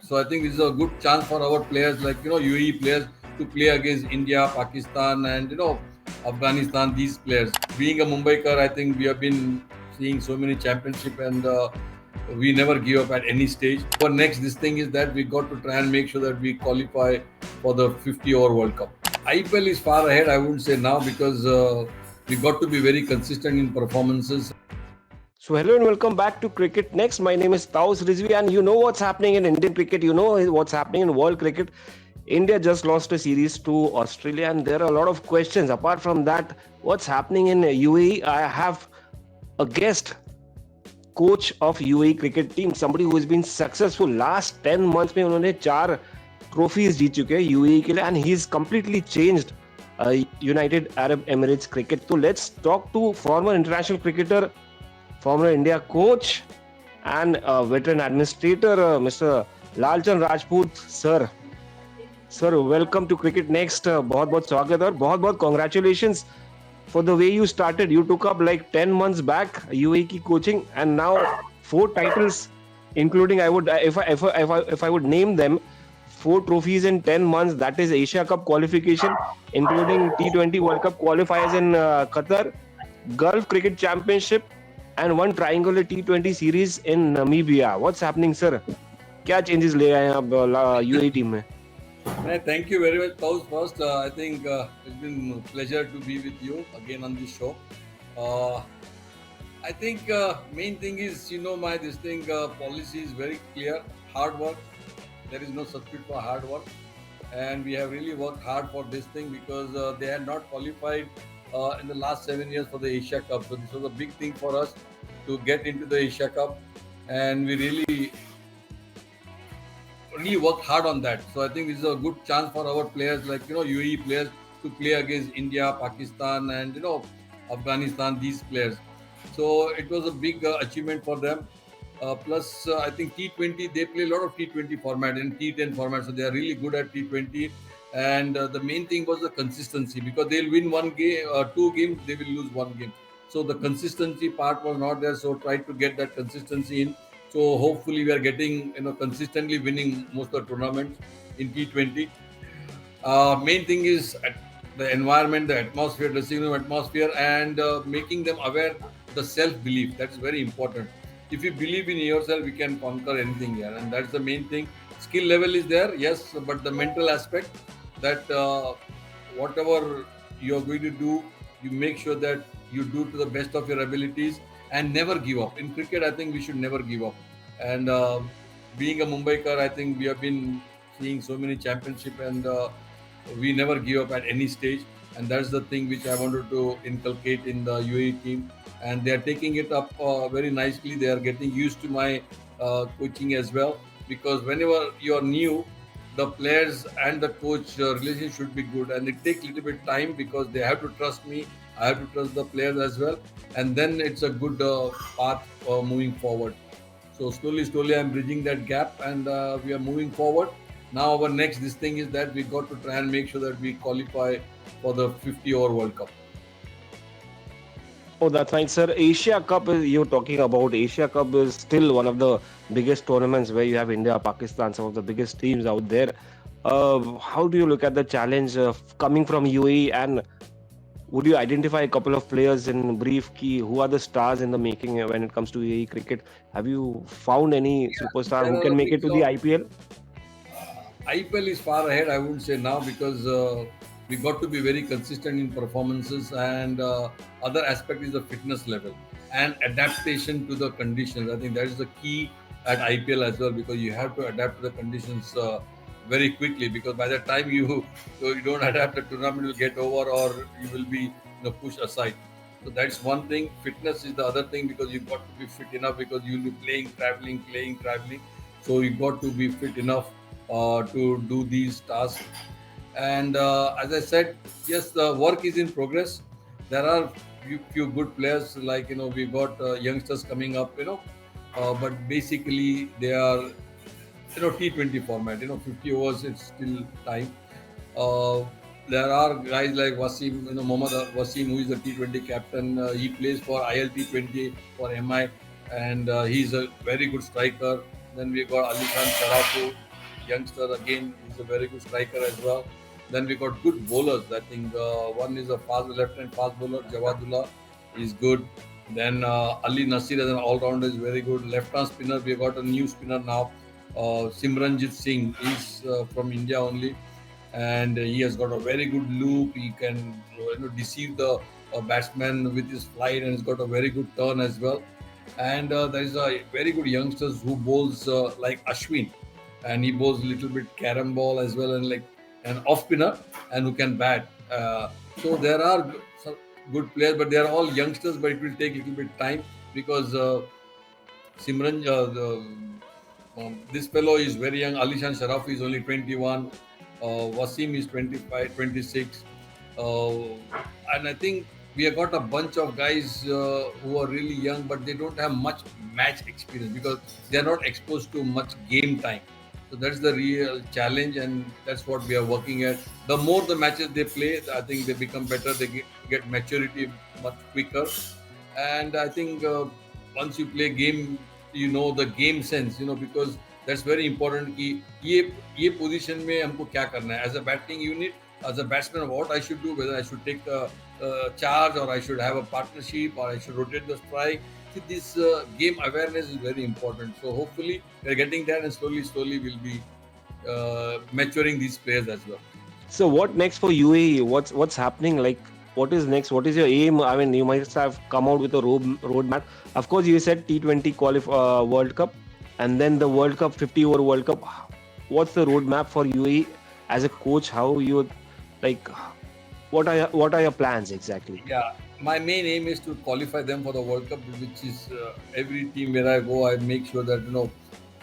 So I think this is a good chance for our players, like UAE players, to play against India, Pakistan, and Afghanistan. These players, being a Mumbaikar, I think we have been seeing so many championship, and we never give up at any stage. Our next this thing is that we got to try and make sure that we qualify for the 50-over World Cup. IPL is far ahead, I wouldn't say now, because we got to be very consistent in performances. So hello and welcome back to Cricket Next. My name is Taus Rizvi, and you know what's happening in Indian cricket. You know what's happening in world cricket. India just lost a series to Australia, and there are a lot of questions. Apart from that, what's happening in UAE? I have a guest, coach of UAE cricket team, somebody who has been successful. Last 10 months में उन्होंने 4 trophies जीत चुके हैं UAE के लिए, and he's completely changed United Arab Emirates cricket. So let's talk to former international cricketer, former India coach and veteran administrator, Mr. Lalchand Rajput. Sir, welcome to Cricket Next. बहुत बहुत स्वागत और बहुत बहुत congratulations for the way you started. You took up like 10 months back UAE की coaching, and now 4 titles, including if I would name them, 4 trophies in 10 months. That is Asia Cup qualification, including T20 World Cup qualifiers in Qatar, Gulf Cricket Championship, and 1 triangular T20 series in Namibia. What's happening, sir? क्या changes ले आए हैं आप UAE team में? Thank you very much, Paul. First, I think it's been a pleasure to be with you again on this show. I think main thing is, policy is very clear. Hard work. There is no substitute for hard work, and we have really worked hard for this thing, because they had not qualified in the last 7 years for the Asia Cup. So this was a big thing for us to get into the Asia Cup, and we really worked hard on that. So I think this is a good chance for our players, like UAE players, to play against India, Pakistan, and Afghanistan. These players. So it was a big achievement for them. Plus, I think T20, they play a lot of T20 format and T10 format, so they are really good at T20. And the main thing was the consistency, because they'll win 1 game, 2 games, they will lose 1 game. So the consistency part was not there. So try to get that consistency in. So hopefully we are getting, consistently winning most of the tournaments in T20. Main thing is the environment, the atmosphere, dressing room atmosphere, and making them aware the self-belief. That's very important. If you believe in yourself, you can conquer anything here, and that's the main thing. Skill level is there, yes, but the mental aspect, that whatever you're going to do, you make sure that you do to the best of your abilities and never give up. In cricket, I think we should never give up. And being a Mumbaikar, I think we have been seeing so many championship, and we never give up at any stage. And that's the thing which I wanted to inculcate in the UAE team. And they are taking it up very nicely. They are getting used to my coaching as well, because whenever you are new, the players and the coach relationship should be good, and it takes a little bit time, because they have to trust me, I have to trust the players as well, and then it's a good path moving forward. So slowly I'm bridging that gap, and we are moving forward. Now our next this thing is that we got to try and make sure that we qualify for the 50-over World Cup. Oh, that's fine, sir. Asia Cup, you're talking about Asia Cup, is still one of the biggest tournaments where you have India, Pakistan, some of the biggest teams out there. How do you look at the challenge coming from UAE, and would you identify a couple of players in brief key who are the stars in the making when it comes to UAE cricket? Have you found any superstar There who are a can make it mix to the of IPL? IPL is far ahead, I wouldn't say now, because we got to be very consistent in performances, and other aspect is the fitness level and adaptation to the conditions. I think that is the key at IPL as well, because you have to adapt to the conditions very quickly, because by the time you don't adapt, the tournament will get over, or you will be pushed aside. So that's one thing. Fitness is the other thing, because you got to be fit enough, because you'll be playing, traveling. So you got to be fit enough to do these tasks. And as I said, yes, the work is in progress. There are few good players, like we got youngsters coming up, but basically they are T20 format. 50 overs, it's still time. Uh, there are guys like Wasim, Mohammad Wasim, who is the T20 captain. He plays for ILT20 for MI, and he's a very good striker. Then we got Lalchand Rajput. youngster again. He's a very good striker as well. Then we got good bowlers. I think one is a fast left-hand fast bowler, Jawadullah, is good. Then Ali Nasir as an all-rounder is very good. Left-hand spinner, we got a new spinner now. Simranjit Singh is from India only, and he has got a very good loop. He can deceive the batsman with his flight, and he's got a very good turn as well. And there is a very good youngsters who bowls like Ashwin, and he bowls a little bit carom ball as well, and like an off spinner, and who can bat. So there are some good players, but they are all youngsters. But it will take a little bit time because Simran, this fellow is very young. Alishan Sharaf is only 21. Wasim is 25, 26. And I think we have got a bunch of guys who are really young, but they don't have much match experience because they are not exposed to much game time. So that's the real challenge, and that's what we are working at. The more the matches they play, I think they become better. They get maturity much quicker, and I think once you play game, you know the game sense. Because that's very important. कि ये position में हमको क्या करना है? As a batting unit, as a batsman, what I should do, whether I should take a charge or I should have a partnership or I should rotate the strike. See, this game awareness is very important. So hopefully we are getting that, and slowly we'll be maturing these players as well. So what next for UAE? What's happening? Like, what is next? What is your aim? I mean, you might have come out with a roadmap. Of course, you said T20 World Cup, and then the World Cup, 50-over World Cup. What's the roadmap for UAE as a coach? How you like? What are your plans exactly? Yeah, my main aim is to qualify them for the World Cup, which is every team where I go, I make sure that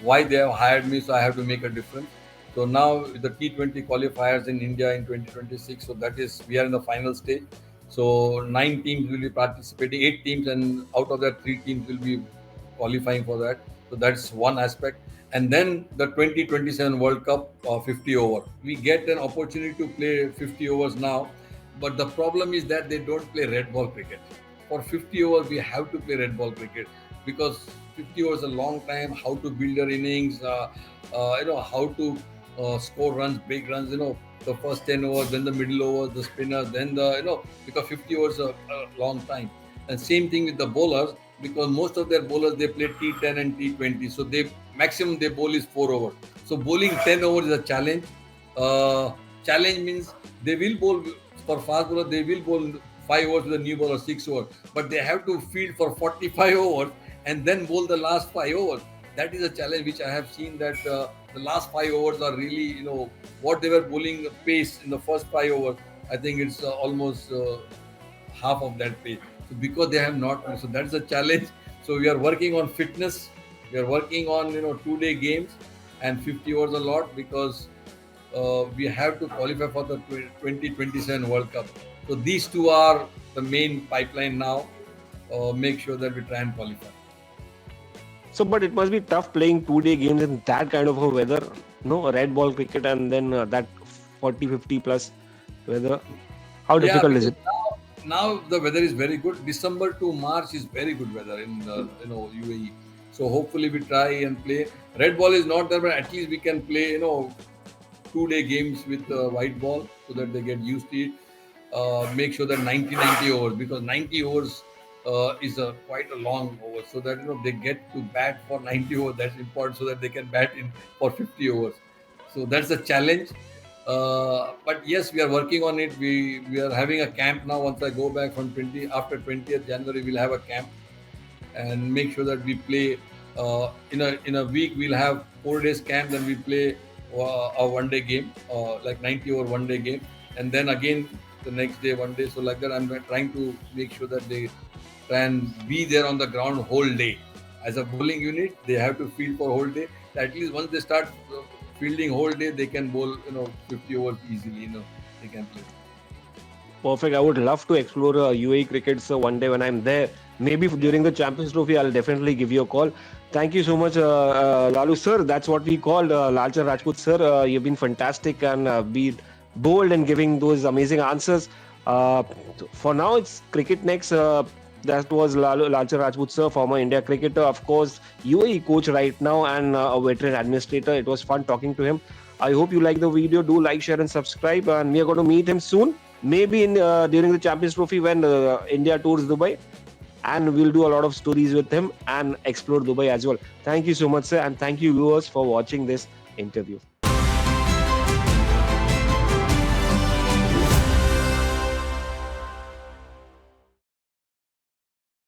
why they have hired me, so I have to make a difference. So now the T20 qualifiers in India in 2026, so that is we are in the final stage. So 9 teams will be participating, 8 teams, and out of that 3 teams will be qualifying for that. So that's one aspect. And then the 2027 World Cup 50 over. We get an opportunity to play 50 overs now, but the problem is that they don't play red ball cricket. For 50 overs, we have to play red ball cricket because 50 overs is a long time. How to build your innings, how to score runs, big runs. The first 10 overs, then the middle overs, the spinners, then because 50 overs is a long time. And same thing with the bowlers, because most of their bowlers they play T10 and T20, so maximum they bowl is 4 overs. So bowling 10 overs is a challenge. Challenge means they will bowl for fast bowler, they will bowl 5 overs with a new bowler, 6 overs, but they have to field for 45 overs and then bowl the last 5 overs. That is a challenge which I have seen, that the last 5 overs are really, what they were bowling pace in the first 5 overs. I think it's almost half of that pace. So because they have not, so that's a challenge. So we are working on fitness. We are working on 2-day games and 50 overs a lot, because we have to qualify for the 2027 World Cup. So these two are the main pipeline now. Make sure that we try and qualify. So, but it must be tough playing 2-day games in that kind of a weather, red ball cricket, and then that 40-50 plus weather. How difficult is it? Now the weather is very good. December to March is very good weather in UAE. So hopefully we try and play. Red ball is not there, but at least we can play 2-day games with white ball so that they get used to it. Make sure that 90 overs, because 90 overs is quite a long over, so that they get to bat for 90 overs. That's important, so that they can bat in for 50 overs. So that's a challenge. But yes, we are working on it. We are having a camp now. Once I go back from after 20th January, we'll have a camp and make sure that we play in a week. We'll have 4 days camp, then we play a 1-day game, like 90 over 1-day game, and then again the next day 1 day. So like that, I'm trying to make sure that they try and be there on the ground whole day. As a bowling unit, they have to field for whole day. At least once they start fielding whole day, they can bowl 50 overs easily. They can play. Perfect. I would love to explore UAE cricket, so one day when I'm there, maybe during the Champions Trophy, I'll definitely give you a call. Thank you so much, Lalu sir. That's what we called Lalchand Rajput sir. You've been fantastic and be bold and giving those amazing answers. For now, it's cricket next. That was Lalchand Rajput, sir, former India cricketer, of course, UAE coach right now, and a veteran administrator. It was fun talking to him. I hope you like the video. Do like, share, and subscribe. And we are going to meet him soon, maybe in during the Champions Trophy when India tours Dubai, and we'll do a lot of stories with him and explore Dubai as well. Thank you so much, sir, and thank you viewers for watching this interview.